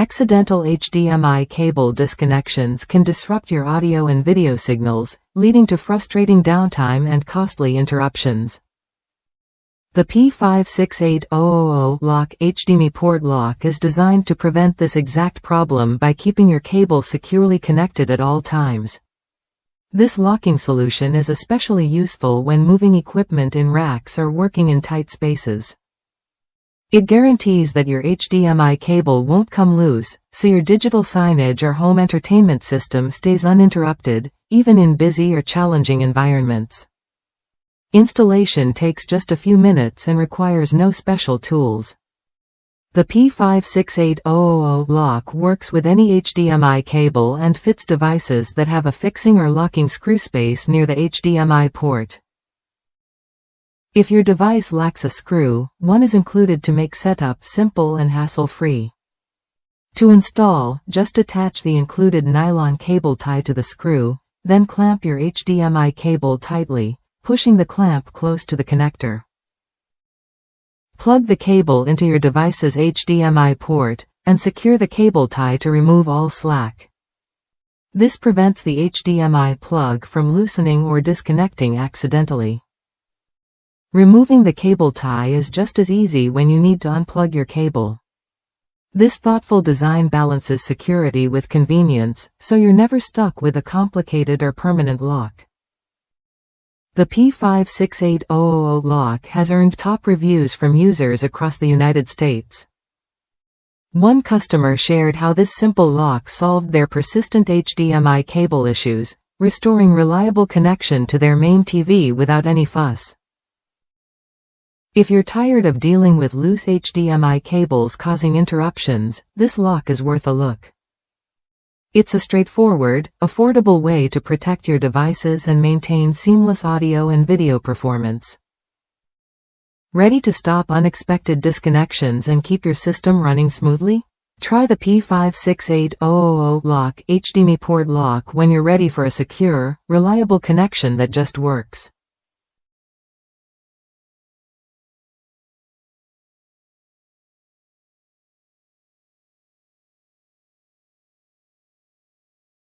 Accidental HDMI cable disconnections can disrupt your audio and video signals, leading to frustrating downtime and costly interruptions. The P568-000-LOCK HDMI port lock is designed to prevent this exact problem by keeping your cable securely connected at all times. This locking solution is especially useful when moving equipment in racks or working in tight spaces. It guarantees that your HDMI cable won't come loose, so your digital signage or home entertainment system stays uninterrupted, even in busy or challenging environments. Installation takes just a few minutes and requires no special tools. The P568-000-LOCK works with any HDMI cable and fits devices that have a fixing or locking screw space near the HDMI port. If your device lacks a screw, one is included to make setup simple and hassle-free. To install, just attach the included nylon cable tie to the screw, then clamp your HDMI cable tightly, pushing the clamp close to the connector. Plug the cable into your device's HDMI port, and secure the cable tie to remove all slack. This prevents the HDMI plug from loosening or disconnecting accidentally. Removing the cable tie is just as easy when you need to unplug your cable. This thoughtful design balances security with convenience, so you're never stuck with a complicated or permanent lock. The P568-000-LOCK has earned top reviews from users across the United States. One customer shared how this simple lock solved their persistent HDMI cable issues, restoring reliable connection to their main TV without any fuss. If you're tired of dealing with loose HDMI cables causing interruptions, this lock is worth a look. It's a straightforward, affordable way to protect your devices and maintain seamless audio and video performance. Ready to stop unexpected disconnections and keep your system running smoothly? Try the P568-000-LOCK HDMI port lock when you're ready for a secure, reliable connection that just works.